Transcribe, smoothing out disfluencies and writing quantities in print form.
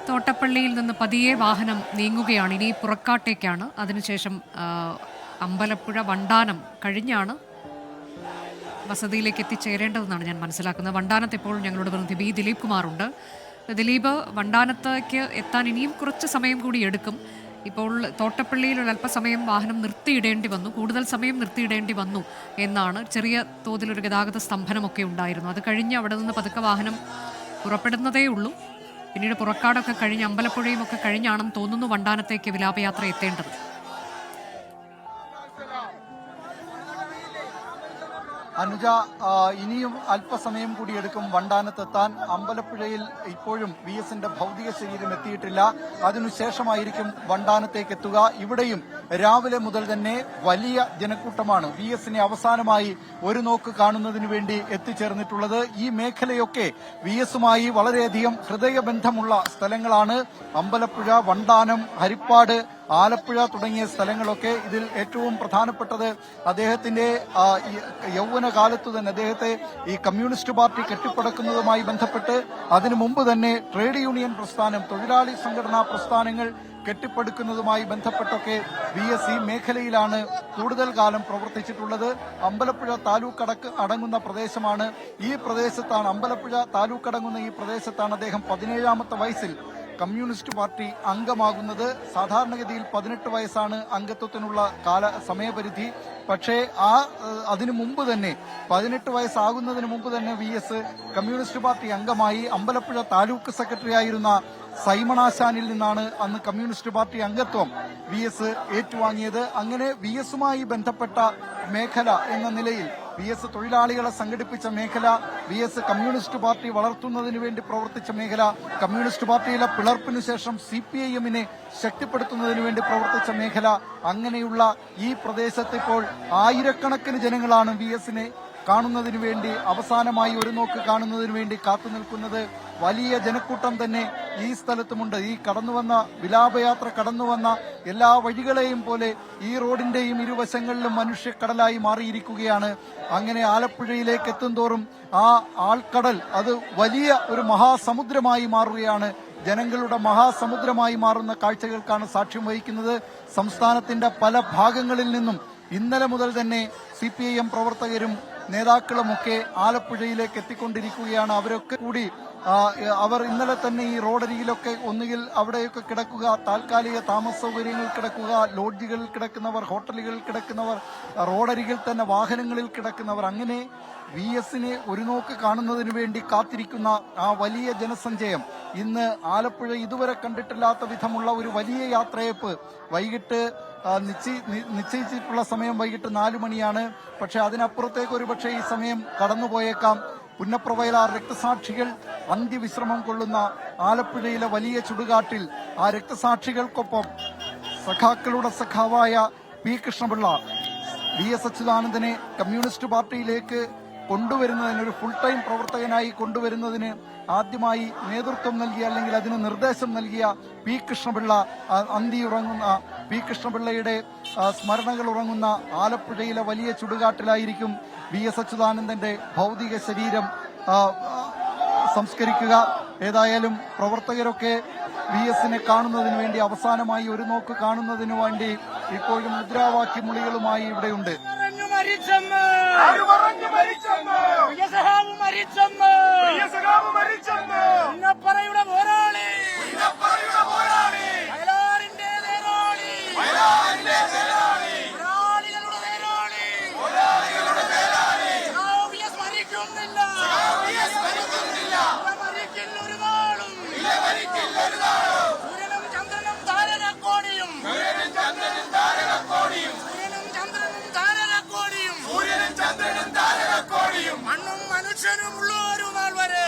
തോട്ടപ്പള്ളിയിൽ നിന്ന് പതിയെ വാഹനം നീങ്ങുകയാണ്. ഇനി പുറക്കാട്ടേക്കാണ്. അതിനുശേഷം അമ്പലപ്പുഴ വണ്ടാനം കഴിഞ്ഞാണ് വസതിയിലേക്ക് എത്തിച്ചേരേണ്ടതെന്നാണ് ഞാൻ മനസ്സിലാക്കുന്നത്. വണ്ടാനത്ത് ഇപ്പോൾ ഞങ്ങളുടെ പ്രതിനിധി ബി ദിലീപ് കുമാറുണ്ട്. ദിലീപ്, വണ്ടാനത്തേക്ക് എത്താൻ ഇനിയും കുറച്ച് സമയം കൂടി എടുക്കും. ഇപ്പോൾ തോട്ടപ്പള്ളിയിൽ ഒരു അല്പസമയം വാഹനം നിർത്തിയിടേണ്ടി വന്നു, കൂടുതൽ സമയം നിർത്തിയിടേണ്ടി വന്നു എന്നാണ്. ചെറിയ തോതിലൊരു ഗതാഗത സ്തംഭനമൊക്കെ ഉണ്ടായിരുന്നു. അത് കഴിഞ്ഞ് അവിടെ നിന്ന് പതുക്കെ വാഹനം പുറപ്പെടുന്നതേ ഉള്ളൂ. പിന്നീട് പുറക്കാടൊക്കെ കഴിഞ്ഞ് അമ്പലപ്പുഴയും ഒക്കെ കഴിഞ്ഞാണെന്ന് തോന്നുന്നു വണ്ടാനത്തേക്ക് വിലാപയാത്ര എത്തേണ്ടത്. അനുജ, ഇനിയും അല്പസമയം കൂടി എടുക്കും വണ്ടാനത്തെത്താൻ. അമ്പലപ്പുഴയിൽ ഇപ്പോഴും VS-ന്റെ ഭൗതിക ശരീരം എത്തിയിട്ടില്ല. അതിനുശേഷമായിരിക്കും വണ്ടാനത്തേക്ക് എത്തുക. ഇവിടെയും രാവിലെ മുതൽ തന്നെ വലിയ ജനക്കൂട്ടമാണ് VS-നെ അവസാനമായി ഒരു നോക്ക് കാണുന്നതിന് വേണ്ടി എത്തിച്ചേർന്നിട്ടുള്ളത്. ഈ മേഖലയൊക്കെ VS-മായി വളരെയധികം ഹൃദയബന്ധമുള്ള സ്ഥലങ്ങളാണ്. അമ്പലപ്പുഴ, വണ്ടാനം, ഹരിപ്പാട്, ആലപ്പുഴ തുടങ്ങിയ സ്ഥലങ്ങളൊക്കെ. ഇതിൽ ഏറ്റവും പ്രധാനപ്പെട്ടത് അദ്ദേഹത്തിന്റെ യൗവനകാലത്തു തന്നെ അദ്ദേഹത്തെ ഈ കമ്മ്യൂണിസ്റ്റ് പാർട്ടി കെട്ടിപ്പടുക്കുന്നതുമായി ബന്ധപ്പെട്ട് അതിനു മുമ്പ് തന്നെ ട്രേഡ് യൂണിയൻ പ്രസ്ഥാനം, തൊഴിലാളി സംഘടനാ പ്രസ്ഥാനങ്ങൾ കെട്ടിപ്പടുക്കുന്നതുമായി ബന്ധപ്പെട്ടൊക്കെ VS ഈ മേഖലയിലാണ് കൂടുതൽ കാലം പ്രവർത്തിച്ചിട്ടുള്ളത്. അമ്പലപ്പുഴ താലൂക്ക് അടങ്ങുന്ന പ്രദേശമാണ്. ഈ പ്രദേശത്താണ്, അമ്പലപ്പുഴ താലൂക്ക് അടങ്ങുന്ന ഈ പ്രദേശത്താണ് അദ്ദേഹം 17ാമത്തെ വയസ്സിൽ കമ്മ്യൂണിസ്റ്റ് പാർട്ടി അംഗമാകുന്നത്. സാധാരണഗതിയിൽ 18 വയസ്സാണ് അംഗത്വത്തിനുള്ള സമയപരിധി. പക്ഷേ അതിനു മുമ്പ് തന്നെ 18 വയസ്സാകുന്നതിന് മുമ്പ് തന്നെ VS കമ്മ്യൂണിസ്റ്റ് പാർട്ടി അംഗമായി. അമ്പലപ്പുഴ താലൂക്ക് സെക്രട്ടറി ആയിരുന്ന സൈമണാശാനിൽ നിന്നാണ് അന്ന് കമ്മ്യൂണിസ്റ്റ് പാർട്ടി അംഗത്വം VS ഏറ്റുവാങ്ങിയത്. അങ്ങനെ VS-മായി ബന്ധപ്പെട്ട മേഖല എന്ന നിലയിൽ VS തൊഴിലാളികളെ സംഘടിപ്പിച്ച മേഖല, VS കമ്മ്യൂണിസ്റ്റ് പാർട്ടി വളർത്തുന്നതിന് വേണ്ടി പ്രവർത്തിച്ച മേഖല, കമ്മ്യൂണിസ്റ്റ് പാർട്ടിയിലെ പിളർപ്പിനു ശേഷം CPIM-നെ ശക്തിപ്പെടുത്തുന്നതിന് വേണ്ടി പ്രവർത്തിച്ച മേഖല, അങ്ങനെയുള്ള ഈ പ്രദേശത്ത് ഇപ്പോൾ ആയിരക്കണക്കിന് ജനങ്ങളാണ് VS-നെ കാണുന്നതിന് വേണ്ടി, അവസാനമായി ഒരു നോക്ക് കാണുന്നതിന് വേണ്ടി കാത്തു നിൽക്കുന്നത്. വലിയ ജനക്കൂട്ടം തന്നെ ഈ സ്ഥലത്തുമുണ്ട്. ഈ കടന്നുവന്ന വിലാപയാത്ര കടന്നുവന്ന എല്ലാ വഴികളെയും പോലെ ഈ റോഡിന്റെയും ഇരുവശങ്ങളിലും മനുഷ്യക്കടലായി മാറിയിരിക്കുകയാണ്. അങ്ങനെ ആലപ്പുഴയിലേക്ക് എത്തുന്തോറും ആ ആൾക്കടൽ അത് വലിയ ഒരു മഹാസമുദ്രമായി മാറുകയാണ്. ജനങ്ങളുടെ മഹാസമുദ്രമായി മാറുന്ന കാഴ്ചകൾക്കാണ് സാക്ഷ്യം വഹിക്കുന്നത്. സംസ്ഥാനത്തിന്റെ പല ഭാഗങ്ങളിൽ നിന്നും ഇന്നലെ മുതൽ തന്നെ CPIM പ്രവർത്തകരും നേതാക്കളുമൊക്കെ ആലപ്പുഴയിലേക്ക് എത്തിക്കൊണ്ടിരിക്കുകയാണ്. അവരൊക്കെ കൂടി അവർ ഇന്നലെ തന്നെ ഈ റോഡരികിലൊക്കെ ഒന്നുകിൽ അവിടെയൊക്കെ കിടക്കുക, താൽക്കാലിക താമസ സൗകര്യങ്ങളിൽ കിടക്കുക, ലോഡ്ജുകളിൽ കിടക്കുന്നവർ, ഹോട്ടലുകളിൽ കിടക്കുന്നവർ, റോഡരികിൽ തന്നെ വാഹനങ്ങളിൽ കിടക്കുന്നവർ, അങ്ങനെ VS-നെ ഒരു നോക്ക് കാണുന്നതിന് വേണ്ടി കാത്തിരിക്കുന്ന ആ വലിയ ജനസഞ്ചയം ഇന്ന് ആലപ്പുഴ ഇതുവരെ കണ്ടിട്ടില്ലാത്ത വിധമുള്ള ഒരു വലിയ യാത്രയപ്പ്. വൈകിട്ട് നിശ്ചയിച്ചിട്ടുള്ള സമയം വൈകിട്ട് 4 മണിയാണ്. പക്ഷെ അതിനപ്പുറത്തേക്ക് ഒരുപക്ഷെ ഈ സമയം കടന്നുപോയേക്കാം. പുന്നപ്രവയലാർ രക്തസാക്ഷികൾ അന്ത്യവിശ്രമം കൊള്ളുന്ന ആലപ്പുഴയിലെ വലിയ ചുടുകാട്ടിൽ ആ രക്തസാക്ഷികൾക്കൊപ്പം സഖാക്കളുടെ സഖാവായ P. കൃഷ്ണപിള്ള VS അച്യുതാനന്ദനെ കമ്മ്യൂണിസ്റ്റ് പാർട്ടിയിലേക്ക് കൊണ്ടുവരുന്നതിന്, ഒരു ഫുൾ ടൈം പ്രവർത്തകനായി കൊണ്ടുവരുന്നതിന് ആദ്യമായി നേതൃത്വം നൽകിയ, അല്ലെങ്കിൽ അതിന് നിർദ്ദേശം നൽകിയ P. കൃഷ്ണപിള്ള, അന്തിയുറങ്ങുന്ന P. കൃഷ്ണപിള്ളയുടെ സ്മരണകൾ ഉറങ്ങുന്ന ആലപ്പുഴയിലെ വലിയ ചുടുകാട്ടിലായിരിക്കും VS അച്യുതാനന്ദന്റെ ഭൗതിക ശരീരം സംസ്കരിക്കുക. ഏതായാലും പ്രവർത്തകരൊക്കെ VS-നെ കാണുന്നതിന് വേണ്ടി, അവസാനമായി ഒരു നോക്ക് കാണുന്നതിന് വേണ്ടി ഇപ്പോഴും മുദ്രാവാക്യമൊളികളുമായി ഇവിടെയുണ്ട്. മനുഷ്യനുമുള്ള ഒരു നാൾ വരെ